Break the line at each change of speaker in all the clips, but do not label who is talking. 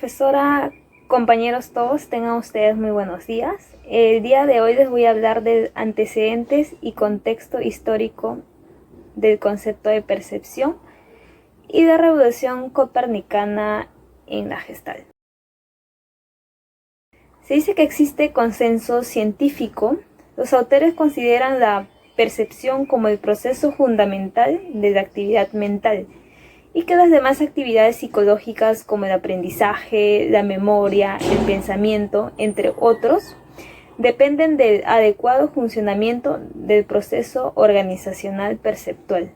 profesora, compañeros todos, tengan ustedes muy buenos días. El día de hoy les voy a hablar de antecedentes y contexto histórico del concepto de percepción y de revolución copernicana en la Gestalt. Se dice que existe consenso científico. Los autores consideran la percepción como el proceso fundamental de la actividad mental y que las demás actividades psicológicas como el aprendizaje, la memoria, el pensamiento, entre otros, dependen del adecuado funcionamiento del proceso organizacional perceptual.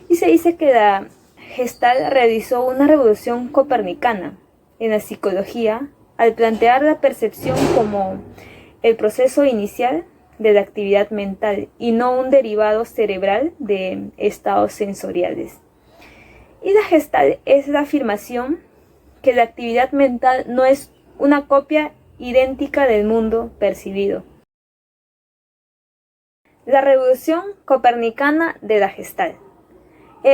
Y se dice que la Gestalt realizó una revolución copernicana en la psicología al plantear la percepción como el proceso inicial de la actividad mental y no un derivado cerebral de estados sensoriales. Y la Gestalt es la afirmación que la actividad mental no es una copia idéntica del mundo percibido. La revolución copernicana de la Gestalt.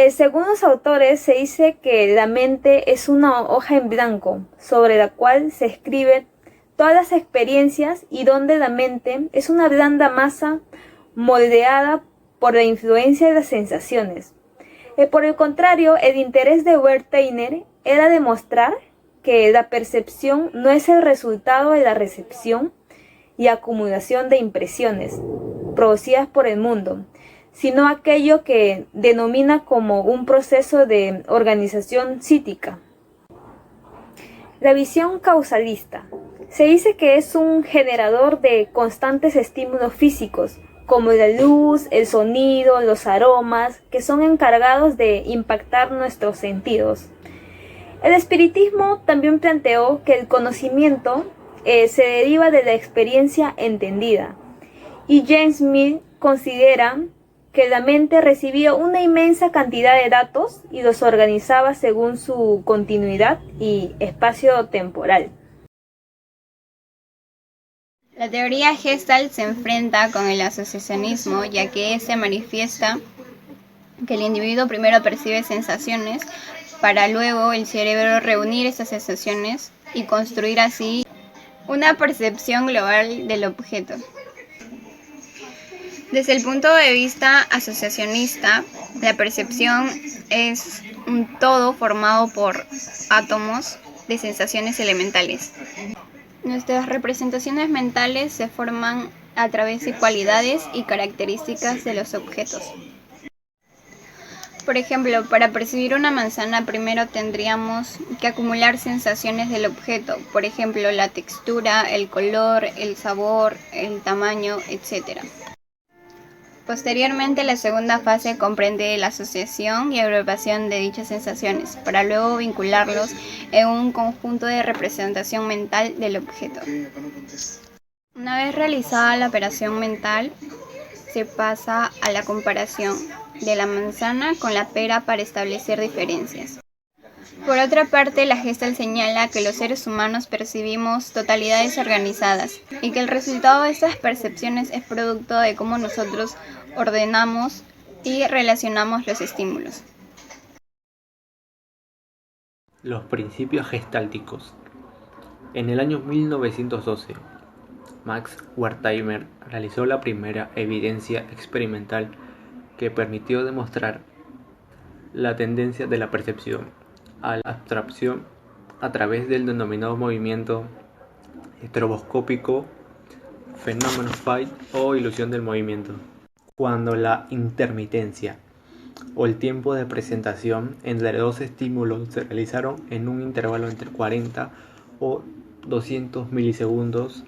Según los autores, se dice que la mente es una hoja en blanco sobre la cual se escriben todas las experiencias y donde la mente es una blanda masa moldeada por la influencia de las sensaciones. Por el contrario, el interés de Wertheimer era demostrar que la percepción no es el resultado de la recepción y acumulación de impresiones producidas por el mundo, sino aquello que denomina como un proceso de organización psíquica. La visión causalista. Se dice que es un generador de constantes estímulos físicos, como la luz, el sonido, los aromas, que son encargados de impactar nuestros sentidos. El espiritismo también planteó que el conocimiento se deriva de la experiencia entendida, y James Mill considera que la mente recibía una inmensa cantidad de datos y los organizaba según su continuidad y espacio temporal.
La teoría Gestalt se enfrenta con el asociacionismo, ya que se manifiesta que el individuo primero percibe sensaciones para luego el cerebro reunir esas sensaciones y construir así una percepción global del objeto. Desde el punto de vista asociacionista, la percepción es un todo formado por átomos de sensaciones elementales. Nuestras representaciones mentales se forman a través de cualidades y características de los objetos. Por ejemplo, para percibir una manzana primero tendríamos que acumular sensaciones del objeto, por ejemplo, la textura, el color, el sabor, el tamaño, etc. Posteriormente, la segunda fase comprende la asociación y agrupación de dichas sensaciones, para luego vincularlos en un conjunto de representación mental del objeto. Una vez realizada la operación mental, se pasa a la comparación de la manzana con la pera para establecer diferencias. Por otra parte, la Gestalt señala que los seres humanos percibimos totalidades organizadas y que el resultado de estas percepciones es producto de cómo nosotros ordenamos y relacionamos los estímulos.
Los principios gestálticos. En el año 1912, Max Wertheimer realizó la primera evidencia experimental que permitió demostrar la tendencia de la percepción a la abstracción a través del denominado movimiento estroboscópico, fenómeno Fight o ilusión del movimiento. Cuando la intermitencia o el tiempo de presentación entre dos estímulos se realizaron en un intervalo entre 40 o 200 milisegundos,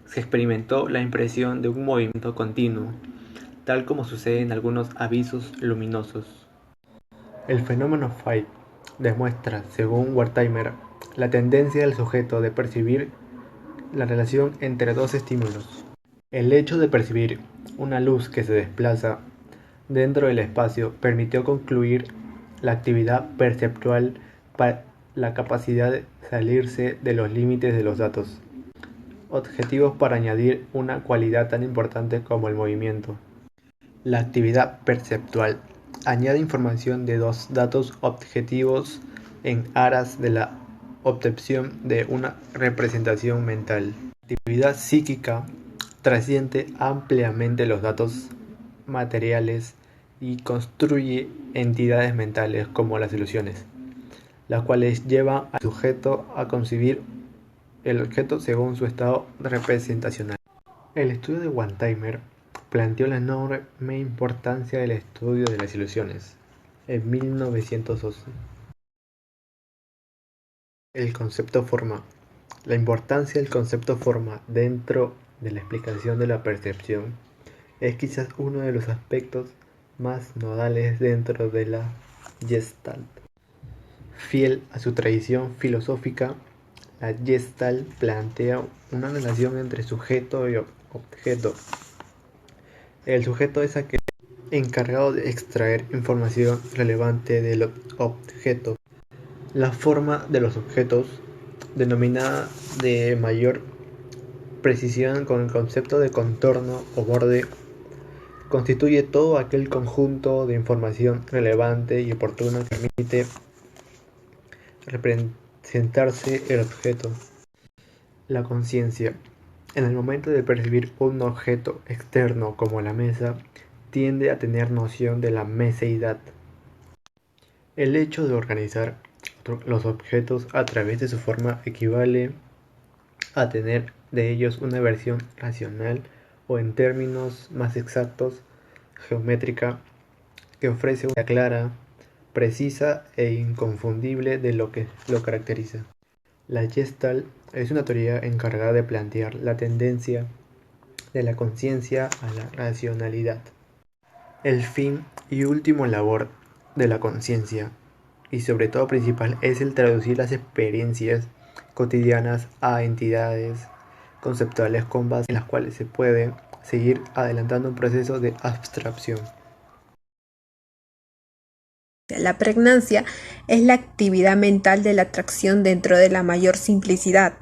se experimentó la impresión de un movimiento continuo, tal como sucede en algunos avisos luminosos. El fenómeno Fight demuestra, según Wertheimer, la tendencia del sujeto de percibir la relación entre dos estímulos. El hecho de percibir una luz que se desplaza dentro del espacio permitió concluir la actividad perceptual para la capacidad de salirse de los límites de los datos objetivos para añadir una cualidad tan importante como el movimiento. La actividad perceptual añade información de dos datos objetivos en aras de la obtención de una representación mental. La actividad psíquica trasciende ampliamente los datos materiales y construye entidades mentales como las ilusiones, las cuales llevan al sujeto a concebir el objeto según su estado representacional. El estudio de Wertheimer planteó la enorme importancia del estudio de las ilusiones en 1911. El concepto forma. La importancia del concepto forma dentro de la explicación de la percepción es quizás uno de los aspectos más nodales dentro de la Gestalt. Fiel a su tradición filosófica, la Gestalt plantea una relación entre sujeto y objeto. El sujeto es aquel encargado de extraer información relevante del objeto. La forma de los objetos, denominada de mayor precisión con el concepto de contorno o borde, constituye todo aquel conjunto de información relevante y oportuna que permite representarse el objeto. La conciencia, en el momento de percibir un objeto externo como la mesa, tiende a tener noción de la meseidad. El hecho de organizar los objetos a través de su forma equivale a tener de ellos una versión racional o, en términos más exactos, geométrica, que ofrece una idea clara, precisa e inconfundible de lo que lo caracteriza. La Gestalt es una teoría encargada de plantear la tendencia de la conciencia a la racionalidad. El fin y último labor de la conciencia, y sobre todo principal, es el traducir las experiencias cotidianas a entidades conceptuales con base en las cuales se puede seguir adelantando un proceso de abstracción.
La pregnancia es la actividad mental de la atracción dentro de la mayor simplicidad.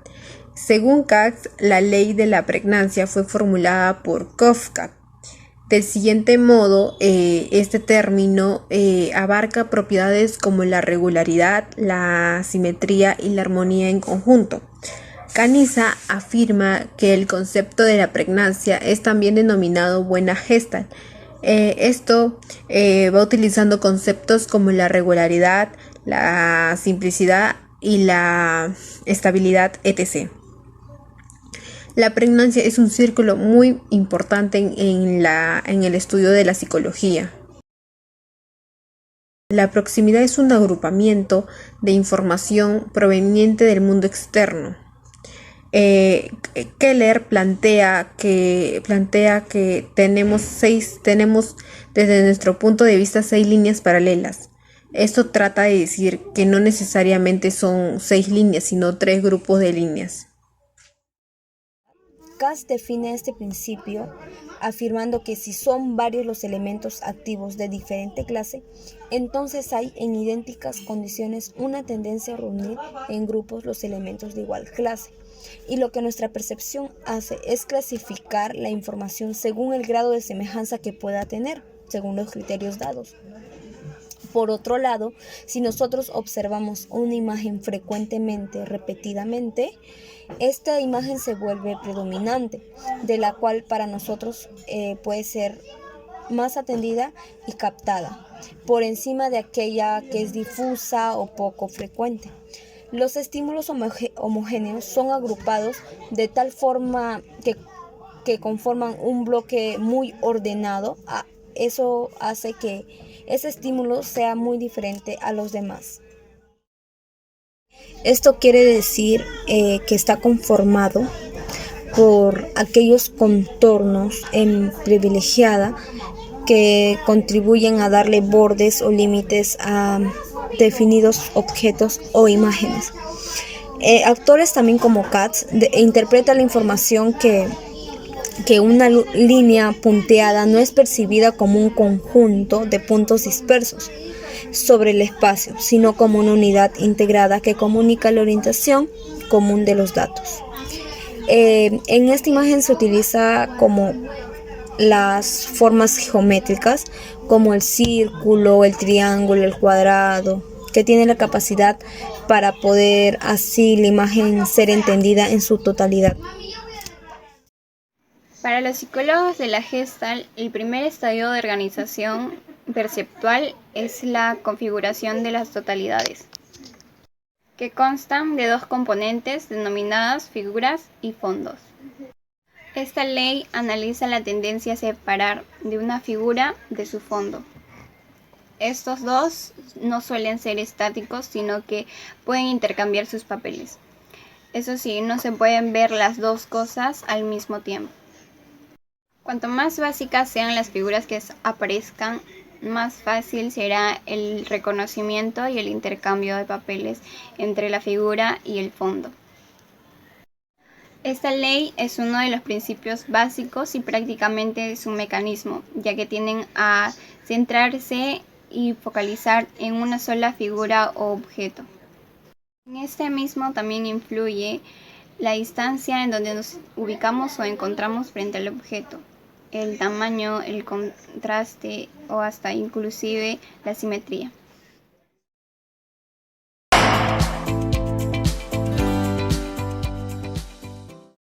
Según Katz, la ley de la pregnancia fue formulada por Kafka. Del siguiente modo, este término abarca propiedades como la regularidad, la simetría y la armonía en conjunto. Canisza afirma que el concepto de la pregnancia es también denominado buena Gestalt. Esto va utilizando conceptos como la regularidad, la simplicidad y la estabilidad, etc. La pregnancia es un círculo muy importante en el estudio de la psicología. La proximidad es un agrupamiento de información proveniente del mundo externo. Keller plantea que tenemos desde nuestro punto de vista 6 líneas paralelas. Esto trata de decir que no necesariamente son 6 líneas, sino 3 grupos de líneas.
Katz define este principio afirmando que si son varios los elementos activos de diferente clase, entonces hay en idénticas condiciones una tendencia a reunir en grupos los elementos de igual clase. Y lo que nuestra percepción hace es clasificar la información según el grado de semejanza que pueda tener, según los criterios dados. Por otro lado, si nosotros observamos una imagen frecuentemente, repetidamente, esta imagen se vuelve predominante, de la cual para nosotros puede ser más atendida y captada, por encima de aquella que es difusa o poco frecuente. Los estímulos homogéneos son agrupados de tal forma que conforman un bloque muy ordenado. Eso hace que ese estímulo sea muy diferente a los demás. Esto quiere decir que está conformado por aquellos contornos en privilegiada que contribuyen a darle bordes o límites a definidos objetos o imágenes. Autores también como Katz interpretan la información que una línea punteada no es percibida como un conjunto de puntos dispersos sobre el espacio, sino como una unidad integrada que comunica la orientación común de los datos. En esta imagen se utiliza como las formas geométricas como el círculo, el triángulo, el cuadrado,
que tiene la capacidad para poder así la imagen ser entendida en su totalidad.
Para los psicólogos de la Gestalt, el primer estadio de organización perceptual es la configuración de las totalidades, que constan de dos componentes denominadas figuras y fondos. Esta ley analiza la tendencia a separar de una figura de su fondo. Estos dos no suelen ser estáticos, sino que pueden intercambiar sus papeles. Eso sí, no se pueden ver las dos cosas al mismo tiempo. Cuanto más básicas sean las figuras que aparezcan, más fácil será el reconocimiento y el intercambio de papeles entre la figura y el fondo. Esta ley es uno de los principios básicos y prácticamente es un mecanismo, ya que tienden a centrarse y focalizar en una sola figura o objeto. En este mismo también influye la distancia en donde nos ubicamos o encontramos frente al objeto, el tamaño, el contraste o hasta inclusive la simetría.